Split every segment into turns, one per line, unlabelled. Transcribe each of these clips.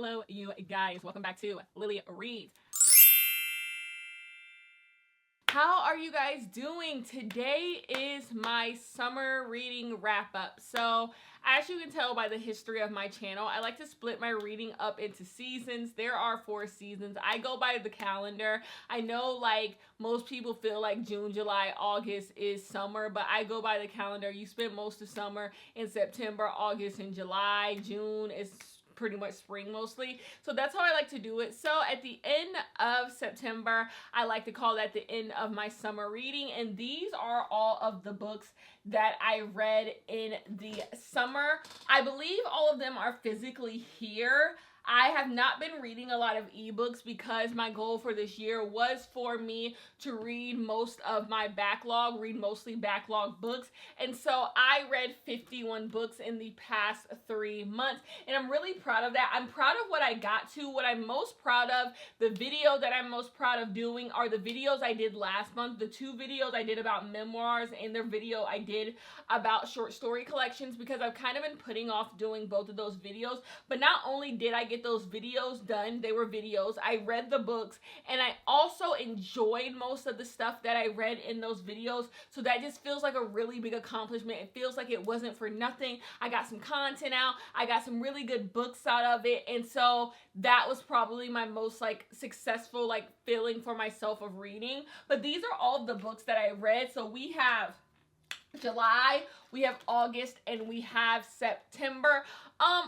Hello, you guys. Welcome back to Lily Reads. How are you guys doing? Today is my summer reading wrap up. So as you can tell by the history of my channel, I like to split my reading up into seasons. There are 4 seasons. I go by the calendar. I know like most people feel like June, July, August is summer, but I go by the calendar. You spend most of summer in September, August, and July. June is pretty much spring mostly. So that's how I like to do it. So at the end of September, I like to call that the end of my summer reading. And these are all of the books that I read in the summer. I believe all of them are physically here. I have not been reading a lot of ebooks because my goal for this year was for me to read most of my backlog, read mostly backlog books. And so I read 51 books in the past 3 months. And I'm really proud of that. I'm proud of what I got to. What I'm most proud of, the video that I'm most proud of doing are the videos I did last month. The 2 videos I did about memoirs and the video I did about short story collections, because I've kind of been putting off doing both of those videos. But not only did I get those videos done, they were videos, I read the books, and I also enjoyed most of the stuff that I read in those videos. So that just feels like a really big accomplishment. It feels like it wasn't for nothing. I got some content out, I got some really good books out of it, and so that was probably my most like successful like feeling for myself of reading. But these are all the books that I read. So we have July, we have August, and we have September.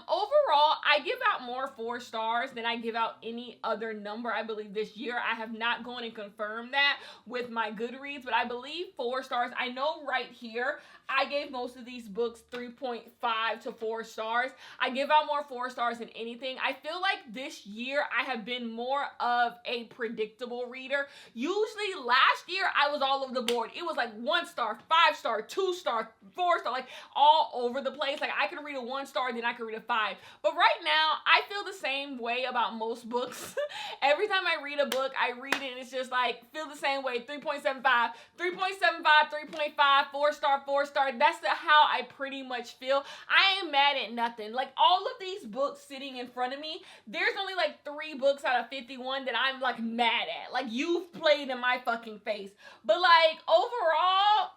Overall, I give out more 4 stars than I give out any other number, I believe, this year. I have not gone and confirmed that with my Goodreads, but I believe 4 stars. I know right here, I gave most of these books 3.5 to 4 stars. I give out more 4 stars than anything. I feel like this year I have been more of a predictable reader. Usually last year I was all over the board. It was like 1 star, 5 star, 2 star, 4 star, like all over the place. Like I could read a 1 star, then I could read a 5. But right now I feel the same way about most books. Every time I read a book, I read it and it's just like feel the same way. 3.75, 3.75, 3.5, 4 star, 4 star. That's how I pretty much feel. I ain't mad at nothing. Like all of these books sitting in front of me, there's only like 3 books out of 51 that I'm like mad at. Like you've played in my fucking face. But like overall,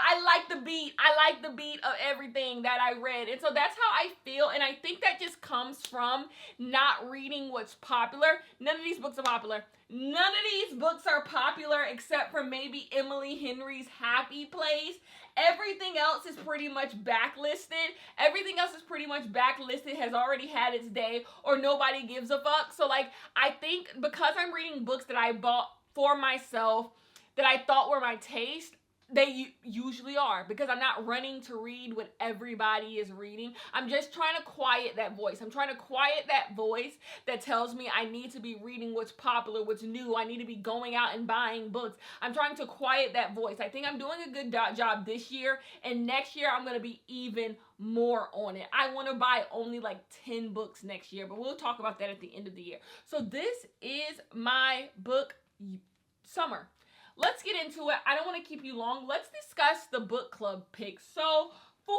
I like the beat. I like the beat of everything that I read. And so that's how I feel. And I think that just comes from not reading what's popular. None of these books are popular. None of these books are popular except for maybe Emily Henry's Happy Place. Everything else is pretty much backlisted. Everything else is pretty much backlisted, has already had its day, or nobody gives a fuck. So like, I think because I'm reading books that I bought for myself that I thought were my taste, they usually are, because I'm not running to read what everybody is reading. I'm just trying to quiet that voice. I'm trying to quiet that voice that tells me I need to be reading what's popular, what's new. I need to be going out and buying books. I'm trying to quiet that voice. I think I'm doing a good job this year, and next year I'm going to be even more on it. I want to buy only like 10 books next year, but we'll talk about that at the end of the year. So this is my book summer. Let's get into it. I don't want to keep you long. Let's discuss the book club picks. So for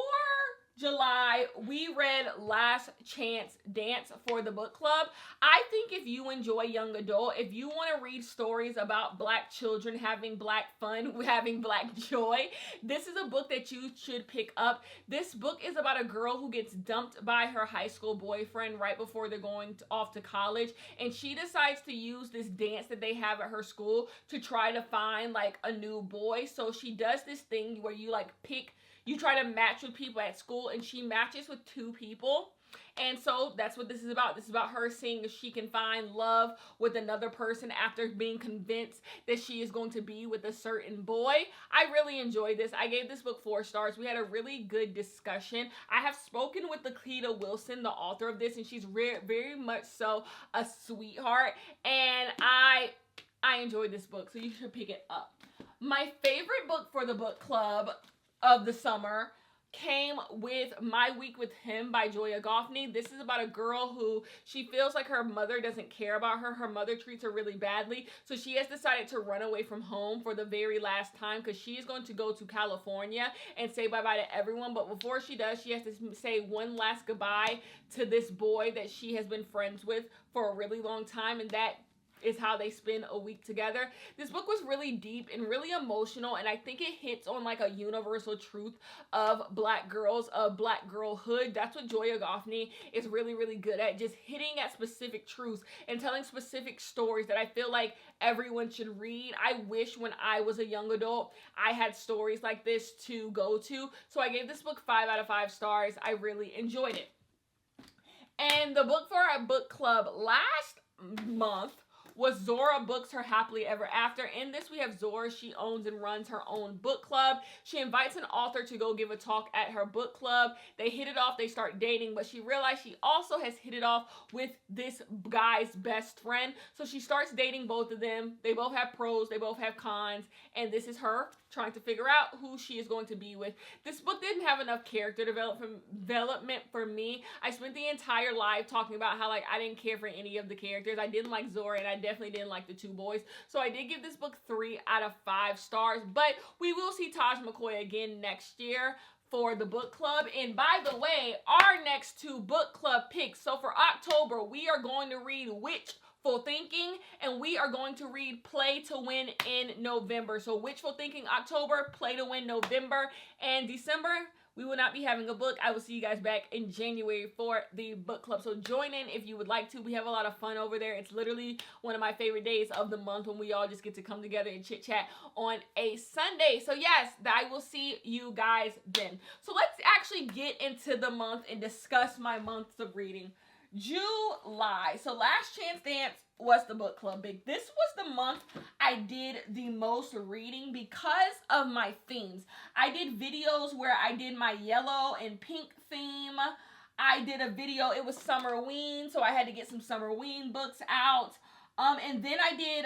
July, we read Last Chance Dance for the book club. I think if you enjoy young adult, if you want to read stories about Black children having Black fun, having Black joy, this is a book that you should pick up. This book is about a girl who gets dumped by her high school boyfriend right before they're going off to college, and she decides to use this dance that they have at her school to try to find like a new boy. So she does this thing where you like you try to match with people at school, and she matches with 2 people. And so that's what this is about. This is about her seeing if she can find love with another person after being convinced that she is going to be with a certain boy. I really enjoyed this. I gave this book 4 stars. We had a really good discussion. I have spoken with Lakita Wilson, the author of this, and she's very much so a sweetheart. And I enjoyed this book, so you should pick it up. My favorite book for the book club of the summer came with My Week with Him by Joya Goffney. This is about a girl who she feels like her mother doesn't care about her. Her mother treats her really badly. So she has decided to run away from home for the very last time because she is going to go to California and say bye-bye to everyone. But before she does, she has to say one last goodbye to this boy that she has been friends with for a really long time, and that is how they spend a week together. This book was really deep and really emotional, and I think it hits on like a universal truth of Black girls, of Black girlhood. That's what Joya Goffney is really, really good at, just hitting at specific truths and telling specific stories that I feel like everyone should read. I wish when I was a young adult, I had stories like this to go to. So I gave this book 5 out of 5 stars. I really enjoyed it. And the book for our book club last month was Zora Books, Her Happily Ever After. In this, we have Zora. She owns and runs her own book club. She invites an author to go give a talk at her book club. They hit it off. They start dating, but she realized she also has hit it off with this guy's best friend. So she starts dating both of them. They both have pros. They both have cons. And this is her trying to figure out who she is going to be with. This book didn't have enough character development for me. I spent the entire live talking about how like I didn't care for any of the characters. I didn't like Zora, and I definitely didn't like the two boys. So I did give this book 3 out of 5 stars. But we will see Taj McCoy again next year for the book club. And by the way, our next 2 book club picks. So for October, we are going to read Witchful Thinking, and we are going to read Play to Win in November. So Witchful Thinking October, Play to Win November, and December we will not be having a book. I will see you guys back in January for the book club. So join in if you would like to. We have a lot of fun over there. It's literally one of my favorite days of the month when we all just get to come together and chit chat on a Sunday. So yes, I will see you guys then. So let's actually get into the month and discuss my months of reading. July. So Last Chance Dance was the book club big. This was the month I did the most reading because of my themes. I did videos where I did my yellow and pink theme. I did a video, it was Summerween, so I had to get some Summerween books out. And then I did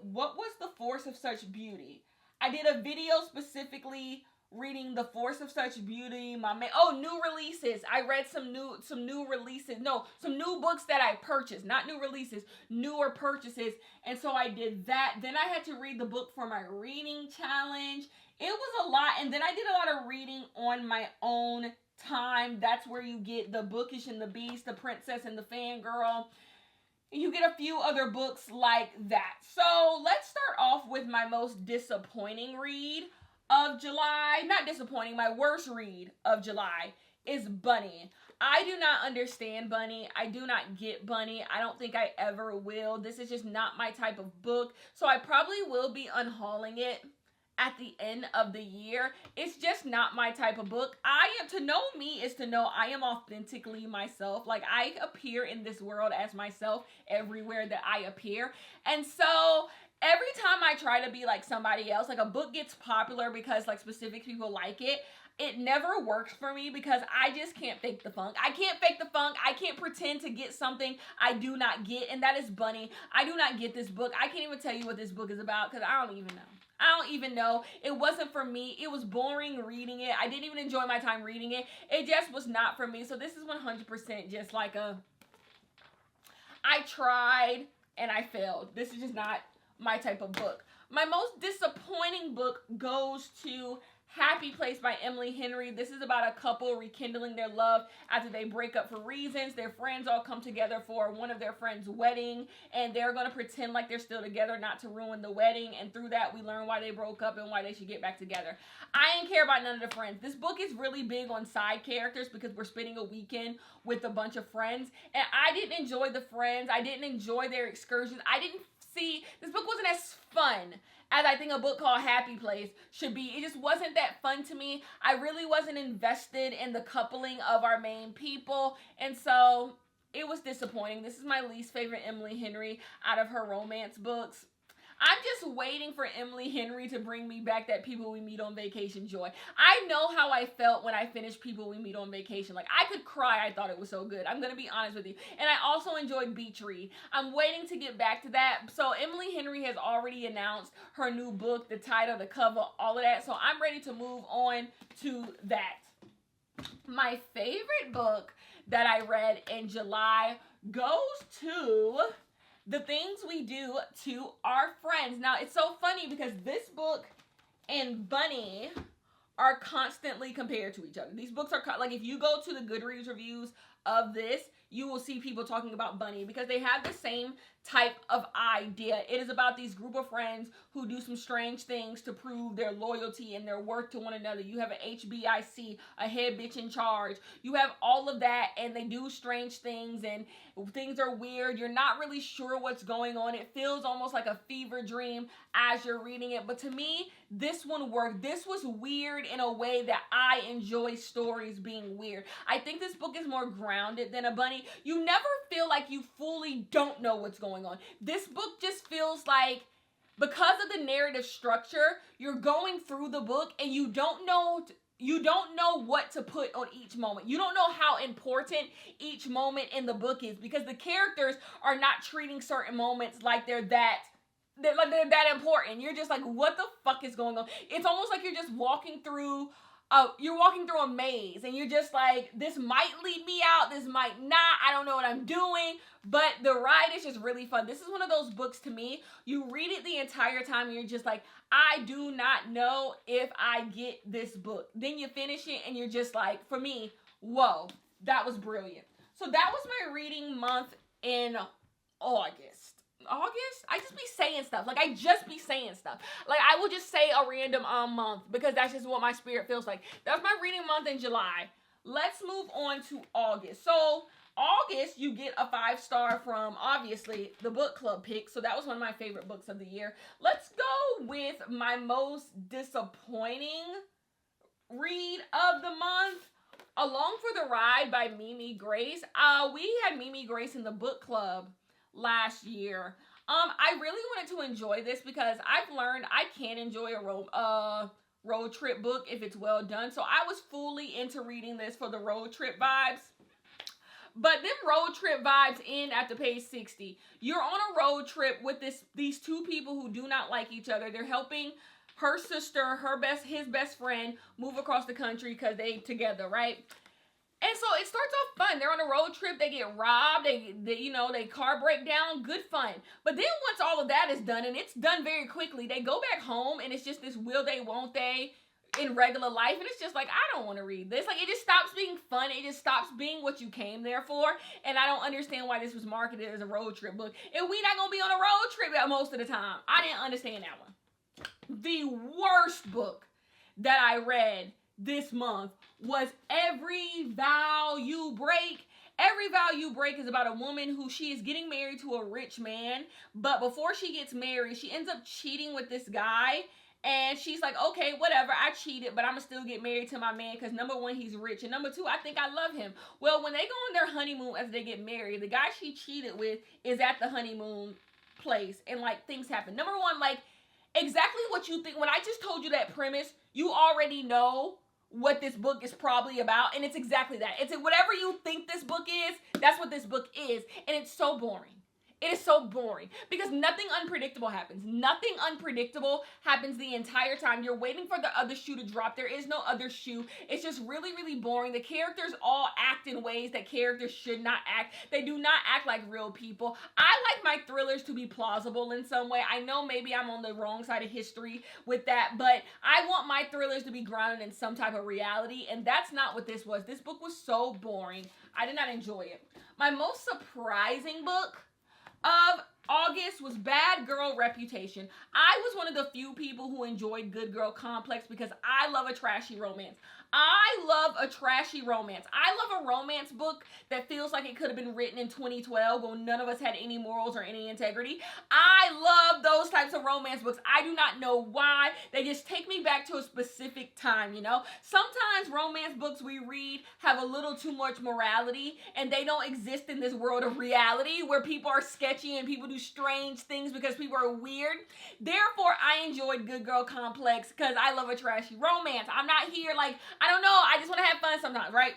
what was the Force of Such Beauty? I did a video specifically reading The Force of Such Beauty, new releases. I read some new releases. No, some new books that I purchased. Not new releases, newer purchases. And so I did that. Then I had to read the book for my reading challenge. It was a lot. And then I did a lot of reading on my own time. That's where you get The Bookish and the Beast, The Princess and the Fangirl. You get a few other books like that. So let's start off with my most disappointing read of July. Not disappointing, my worst read of July is Bunny. I do not understand Bunny. I do not get Bunny. I don't think I ever will. This is just not my type of book. So I probably will be unhauling it at the end of the year. It's just not my type of book. To know me is to know I am authentically myself. Like, I appear in this world as myself everywhere that I appear. And so every time I try to be like somebody else, like a book gets popular because like specific people like it, it never works for me because I just can't fake the funk. I can't fake the funk. I can't pretend to get something I do not get, and that is Bunny. I do not get this book. I can't even tell you what this book is about because I don't even know. I don't even know. It wasn't for me. It was boring reading it. I didn't even enjoy my time reading it. It just was not for me. So this is 100% just like I tried and I failed. This is just not my type of book. My most disappointing book goes to Happy Place by Emily Henry. This is about a couple rekindling their love after they break up for reasons. Their friends all come together for one of their friends' wedding, and they're going to pretend like they're still together not to ruin the wedding, and through that we learn why they broke up and why they should get back together. I didn't care about none of the friends. This book is really big on side characters because we're spending a weekend with a bunch of friends, and I didn't enjoy the friends. I didn't enjoy their excursions. This book wasn't as fun as I think a book called Happy Place should be. It just wasn't that fun to me. I really wasn't invested in the coupling of our main people, and so it was disappointing. This is my least favorite Emily Henry out of her romance books. I'm just waiting for Emily Henry to bring me back that People We Meet on Vacation joy. I know how I felt when I finished People We Meet on Vacation. Like, I could cry. I thought it was so good. I'm going to be honest with you. And I also enjoyed Beach Read. I'm waiting to get back to that. So Emily Henry has already announced her new book, the title, the cover, all of that. So I'm ready to move on to that. My favorite book that I read in July goes to The Things We Do to Our Friends. Now, it's so funny because this book and Bunny are constantly compared to each other. These books are like, if you go to the Goodreads reviews of this, you will see people talking about Bunny because they have the same type of idea. It is about these group of friends who do some strange things to prove their loyalty and their worth to one another. You have an HBIC, a head bitch in charge. You have all of that, and they do strange things, and things are weird. You're not really sure what's going on. It feels almost like a fever dream as you're reading it. But to me, this one worked. This was weird in a way that I enjoy stories being weird. I think this book is more grounded than a Bunny. You never feel like you fully don't know what's going on. This book just feels like, because of the narrative structure, you're going through the book and you don't know what to put on each moment. You don't know how important each moment in the book is because the characters are not treating certain moments like they're that important. You're just like, what the fuck is going on? It's almost like you're just walking through a maze and you're just like, this might lead me out, this might not, I don't know what I'm doing, but the ride is just really fun. This is one of those books, to me, you read it the entire time and you're just like, I do not know if I get this book. Then you finish it and you're just like, for me, whoa, that was brilliant. So that was my reading month in August. I just be saying stuff. Like, I just be saying stuff. Like, I will just say a random month because that's just what my spirit feels like. That's my reading month in July. Let's move on to August. So, August, you get a 5-star from, obviously, the book club pick. So, that was one of my favorite books of the year. Let's go with my most disappointing read of the month. Along for the Ride by Mimi Grace. We had Mimi Grace in the book club last year. I really wanted to enjoy this because I've learned I can enjoy a road trip book if it's well done. So I was fully into reading this for the road trip vibes. But them road trip vibes end after page 60. You're on a road trip with these two people who do not like each other. They're helping her sister, his best friend, move across the country because they together, right? And so it starts off fun. They're on a road trip. They get robbed. They car break down. Good fun. But then once all of that is done, and it's done very quickly, they go back home, and it's just this will they, won't they in regular life. And it's just like, I don't want to read this. Like, it just stops being fun. It just stops being what you came there for. And I don't understand why this was marketed as a road trip book. And we not going to be on a road trip most of the time. I didn't understand that one. The worst book that I read this month was Every Vow You Break. Every Vow You Break is about a woman who she is getting married to a rich man, but before she gets married, she ends up cheating with this guy, and she's like, okay, whatever, I cheated, but I'm gonna still get married to my man because number one, he's rich, and number two, I think I love him. Well, when they go on their honeymoon as they get married, the guy she cheated with is at the honeymoon place, and like, things happen. Number one, like, exactly what you think. When I just told you that premise, you already know what this book is probably about, and it's exactly that. It's whatever you think this book is, that's what this book is, and it's so boring. It is so boring because nothing unpredictable happens. Nothing unpredictable happens the entire time. You're waiting for the other shoe to drop. There is no other shoe. It's just really, really boring. The characters all act in ways that characters should not act. They do not act like real people. I like my thrillers to be plausible in some way. I know maybe I'm on the wrong side of history with that, but I want my thrillers to be grounded in some type of reality, and that's not what this was. This book was so boring. I did not enjoy it. My most surprising book of August was Bad Girl Reputation. I was one of the few people who enjoyed Good Girl Complex because I love a trashy romance. I love a trashy romance. I love a romance book that feels like it could have been written in 2012 when none of us had any morals or any integrity. I love those types of romance books. I do not know why. They just take me back to a specific time, you know? Sometimes romance books we read have a little too much morality and they don't exist in this world of reality where people are sketchy and people do strange things because people are weird. Therefore, I enjoyed Good Girl Complex because I love a trashy romance. I'm not here like, I don't know, I just want to have fun sometimes, right?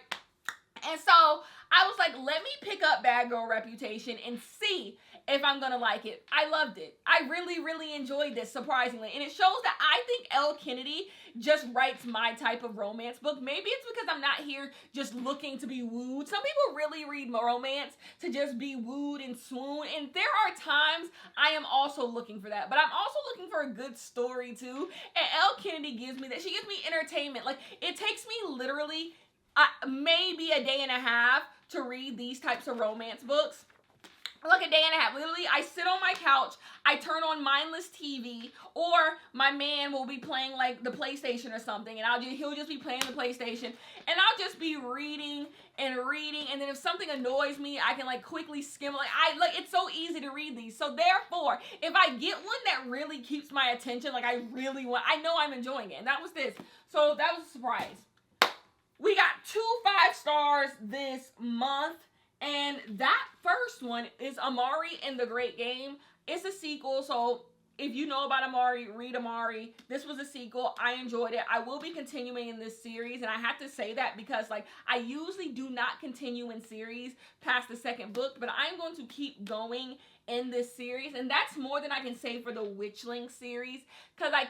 And so I was like, let me pick up Bad Girl Reputation and see if I'm gonna like it. I loved it. I really, really enjoyed this, surprisingly. And it shows that I think Elle Kennedy just writes my type of romance book. Maybe it's because I'm not here just looking to be wooed. Some people really read romance to just be wooed and swoon. And there are times I am also looking for that. But I'm also looking for a good story too. And Elle Kennedy gives me that. She gives me entertainment. Like, it takes me literally maybe a day and a half to read these types of romance books. Like a day and a half. Literally, I sit on my couch, I turn on mindless TV, or my man will be playing like the PlayStation or something, and he'll just be playing the PlayStation, and I'll just be reading, and then if something annoys me, I can like quickly skim. Like it's so easy to read these. So therefore, if I get one that really keeps my attention, like I know I'm enjoying it, and that was this. So that was a surprise. We got 2 5-stars this month. And that first one is Amari and the Great Game. It's a sequel, so if you know about Amari, read Amari. This was a sequel. I enjoyed it. I will be continuing in this series, and I have to say that because, like, I usually do not continue in series past the second book, but I'm going to keep going in this series, and that's more than I can say for the Witchlings series, because I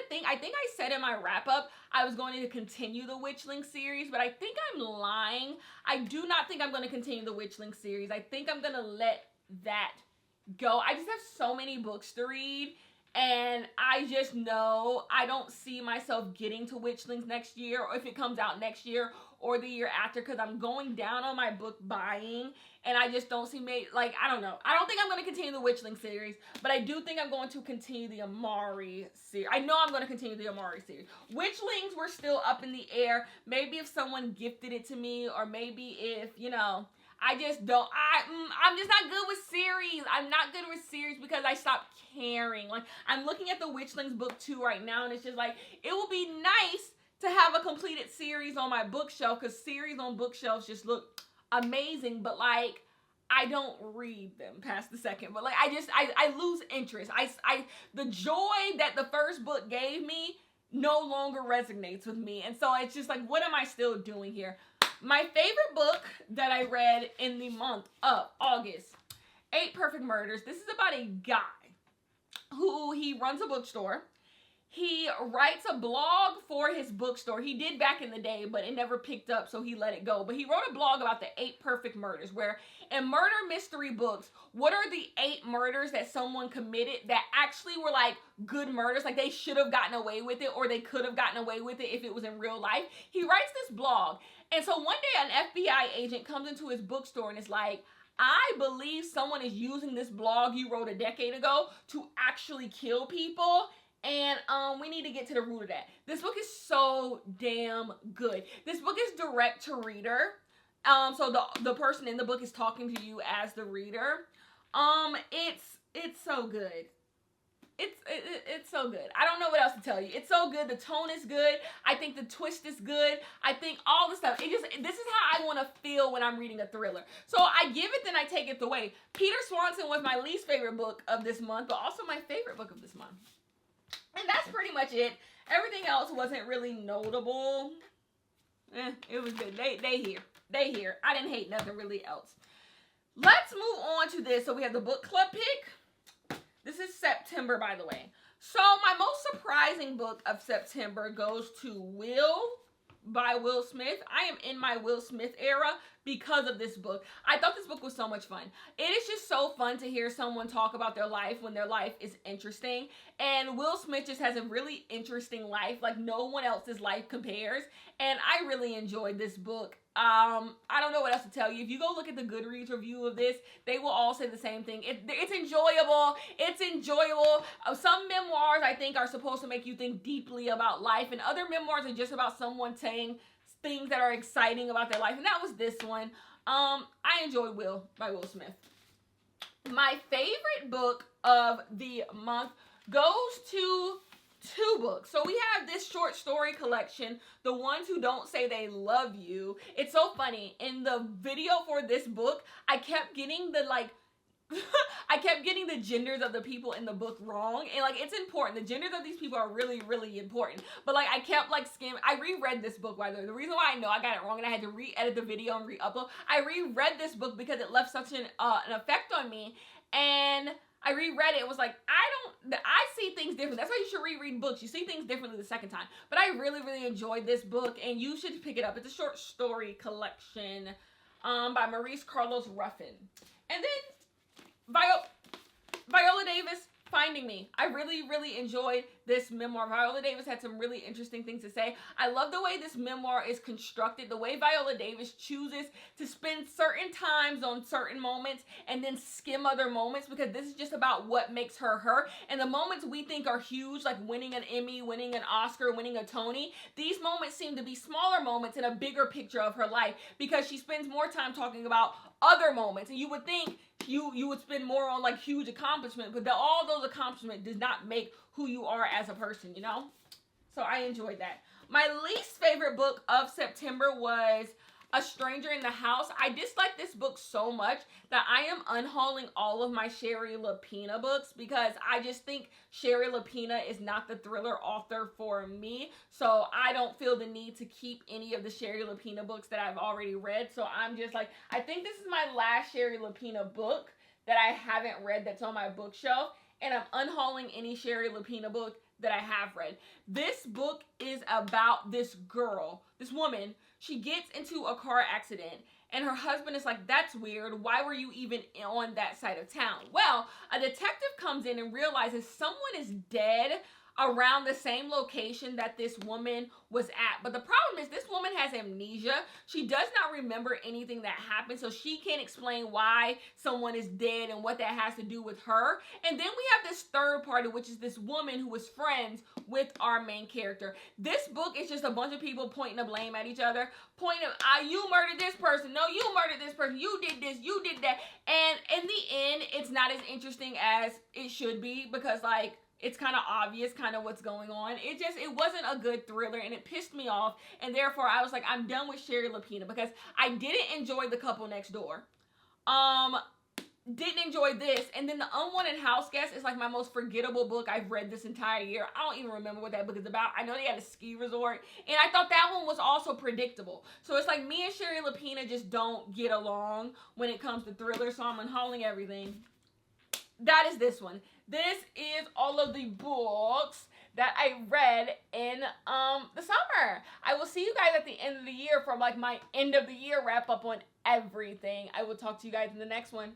think I said in my wrap-up I was going to continue the Witchling series, but I think I'm lying. I do not think I'm going to continue the Witchling series. I think I'm going to let that go. I just have so many books to read, and I just know I don't see myself getting to Witchlings next year, or if it comes out next year or the year after, because I'm going down on my book buying, and I just don't see I don't know. I don't think I'm going to continue the Witchling series, but I do think I'm going to continue the Amari series. I know I'm going to continue the Amari series. Witchlings were still up in the air. Maybe if someone gifted it to me, or maybe if, I just don't, I'm just not good with series. I'm not good with series because I stopped caring. Like, I'm looking at the Witchlings book 2 right now, and it's just like, it will be nice to have a completed series on my bookshelf, because series on bookshelves just look amazing, but like, I don't read them past the second. But like, I lose interest. The joy that the first book gave me no longer resonates with me. And so it's just like, what am I still doing here? My favorite book that I read in the month of August, 8 Perfect Murders. This is about a guy who, he runs a bookstore. He writes a blog for his bookstore. He did back in the day, but it never picked up, so he let it go. But he wrote a blog about the 8 perfect murders, where in murder mystery books, what are the 8 murders that someone committed that actually were like good murders, like they should have gotten away with it, or they could have gotten away with it if it was in real life. He writes this blog. And so one day an FBI agent comes into his bookstore and is like, I believe someone is using this blog you wrote a decade ago to actually kill people. And we need to get to the root of that. This book is so damn good. This book is direct to reader. So the person in the book is talking to you as the reader. It's so good. It's so good. I don't know what else to tell you. It's so good. The tone is good. I think the twist is good. I think all the stuff. This is how I want to feel when I'm reading a thriller. So I give it, then I take it away. Peter Swanson was my least favorite book of this month, but also my favorite book of this month. And that's pretty much it. Everything else wasn't really notable. It was good. They here. I didn't hate nothing really else. Let's move on to this. So we have the book club pick. This is September, by the way. So my most surprising book of September goes to Will by Will Smith. I am in my Will Smith era because of this book. I thought this book was so much fun. It is just so fun to hear someone talk about their life when their life is interesting. And Will Smith just has a really interesting life. Like, no one else's life compares. And I really enjoyed this book. I don't know what else to tell you. If you go look at the Goodreads review of this, they will all say the same thing. It's enjoyable. It's enjoyable. Some memoirs, I think, are supposed to make you think deeply about life, and other memoirs are just about someone saying things that are exciting about their life, and that was this one. I enjoyed Will by Will Smith. My favorite book of the month goes to 2 books. So we have this short story collection, The Ones Who Don't Say They Love You. It's so funny. In the video for this book, I kept getting the I kept getting the genders of the people in the book wrong, and like it's important. The genders of these people are really, really important. But like I kept like skimming. I reread this book, by the way. The reason why I know I got it wrong and I had to re-edit the video and re-upload. I reread this book because it left such an effect on me, and I reread it. It was like I see things different. That's why you should reread books. You see things differently the second time. But I really, really enjoyed this book, and you should pick it up. It's a short story collection by Maurice Carlos Ruffin, and then Viola Davis, Finding Me. I really, really enjoyed this memoir. Viola Davis had some really interesting things to say. I love the way this memoir is constructed, the way Viola Davis chooses to spend certain times on certain moments and then skim other moments, because this is just about what makes her her. And the moments we think are huge, like winning an Emmy, winning an Oscar, winning a Tony, these moments seem to be smaller moments in a bigger picture of her life, because she spends more time talking about other moments. And you would think you would spend more on like huge accomplishments, but all those accomplishments does not make who you are as a person, you know? So I enjoyed that. My least favorite book of September was A Stranger in the House. I dislike this book so much that I am unhauling all of my Shari Lapena books, because I just think Shari Lapena is not the thriller author for me. So I don't feel the need to keep any of the Shari Lapena books that I've already read. So I'm just like, I think this is my last Shari Lapena book that I haven't read that's on my bookshelf. And I'm unhauling any Shari Lapena book that I have read. This book is about this girl, this woman. She gets into a car accident, and her husband is like, that's weird. Why were you even on that side of town? Well, a detective comes in and realizes someone is dead around the same location that this woman was at. But the problem is this woman has amnesia. She does not remember anything that happened, so she can't explain why someone is dead and what that has to do with her. And then we have this third party, which is this woman who is friends with our main character. This book is just a bunch of people pointing the blame at each other, pointing, you murdered this person, no, you murdered this person, you did this, you did that. And in the end, it's not as interesting as it should be, because like, it's kind of obvious kind of what's going on. It wasn't a good thriller, and it pissed me off, and therefore I was like, I'm done with Shari Lapena, because I didn't enjoy The Couple Next Door. Didn't enjoy this, and then The Unwanted House Guest is like my most forgettable book I've read this entire year. I don't even remember what that book is about. I know they had a ski resort, and I thought that one was also predictable. So it's like me and Shari Lapena just don't get along when it comes to thrillers, so I'm unhauling everything. That is this one. This is all of the books that I read in the summer. I will see you guys at the end of the year for like my end of the year wrap up on everything. I will talk to you guys in the next one.